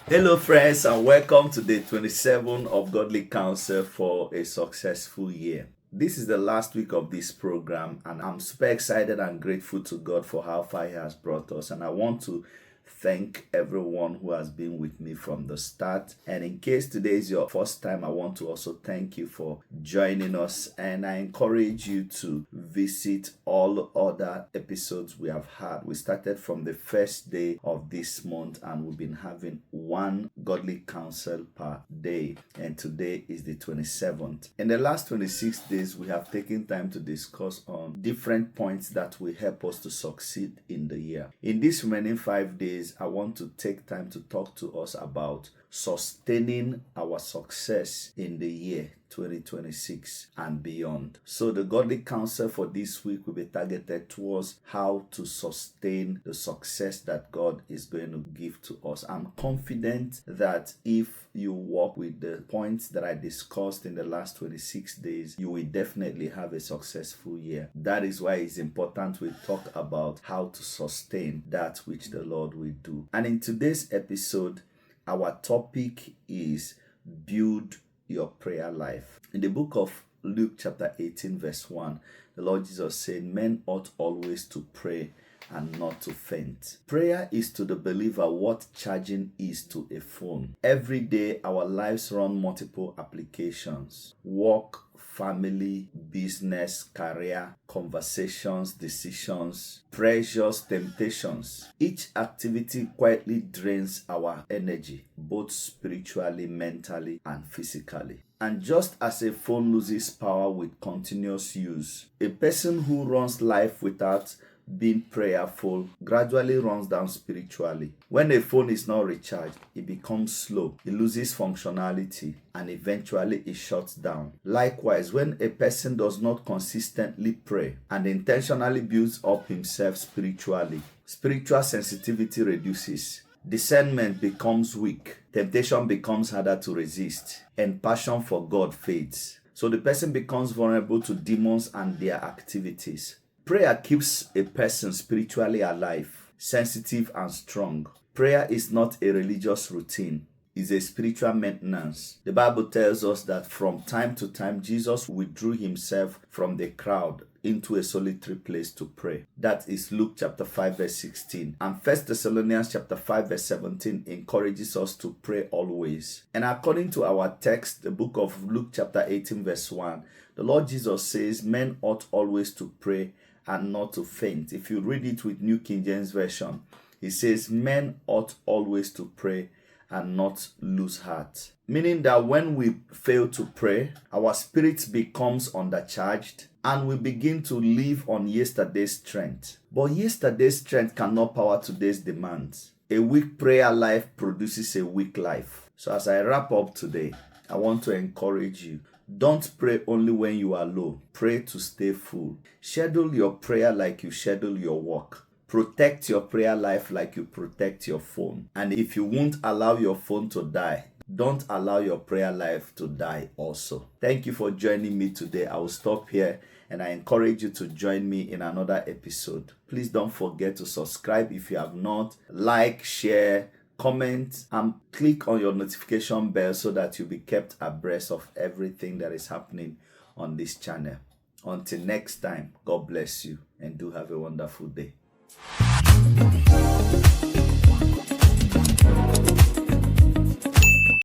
Hello, friends, and welcome to day 27 of Godly Counsel for a Successful Year. This is the last week of this program, and I'm super excited and grateful to God for how far He has brought us. And I want to thank everyone who has been with me from the start. And in case today is your first time, I want to also thank you for joining us. And I encourage you to visit all other episodes we have had. We started from the first day of this month, and we've been having one godly counsel per day. And today is the 27th. In the last 26 days, we have taken time to discuss on different points that will help us to succeed in the year. In these remaining 5 days, I want to take time to talk to us about sustaining our success in the year 2026 and beyond. So the godly counsel for this week will be targeted towards how to sustain the success that God is going to give to us. I'm confident that if you walk with the points that I discussed in the last 26 days, you will definitely have a successful year. That is why it's important we talk about how to sustain that which the Lord will do. And in today's episode, our topic is build your prayer life. In the book of Luke chapter 18 verse 1, the Lord Jesus said, men ought always to pray and not to faint. Prayer is to the believer what charging is to a phone. Every day our lives run multiple applications: work, family, business, career, conversations, decisions, pressures, temptations. Each activity quietly drains our energy, both spiritually, mentally, and physically. And just as a phone loses power with continuous use, a person who runs life without being prayerful gradually runs down spiritually. When a phone is not recharged, it becomes slow, it loses functionality, and eventually it shuts down. Likewise, when a person does not consistently pray and intentionally builds up himself spiritually, spiritual sensitivity reduces, discernment becomes weak, temptation becomes harder to resist, and passion for God fades. So the person becomes vulnerable to demons and their activities. Prayer keeps a person spiritually alive, sensitive, and strong. Prayer is not a religious routine. It's a spiritual maintenance. The Bible tells us that from time to time, Jesus withdrew himself from the crowd into a solitary place to pray. That is Luke chapter 5 verse 16. And 1 Thessalonians chapter 5 verse 17 encourages us to pray always. And according to our text, the book of Luke chapter 18 verse 1, the Lord Jesus says, men ought always to pray and not to faint. If you read it with New King James Version, it says, men ought always to pray and not lose heart. Meaning that when we fail to pray, our spirit becomes undercharged and we begin to live on yesterday's strength. But yesterday's strength cannot power today's demands. A weak prayer life produces a weak life. So as I wrap up today, I want to encourage you. Don't pray only when you are low. Pray to stay full. Schedule your prayer like you schedule your work. Protect your prayer life like you protect your phone. And if you won't allow your phone to die, don't allow your prayer life to die also. Thank you for joining me today. I will stop here and I encourage you to join me in another episode. Please don't forget to subscribe if you have not. Like, share, comment, and click on your notification bell so that you'll be kept abreast of everything that is happening on this channel. Until next time, God bless you and do have a wonderful day.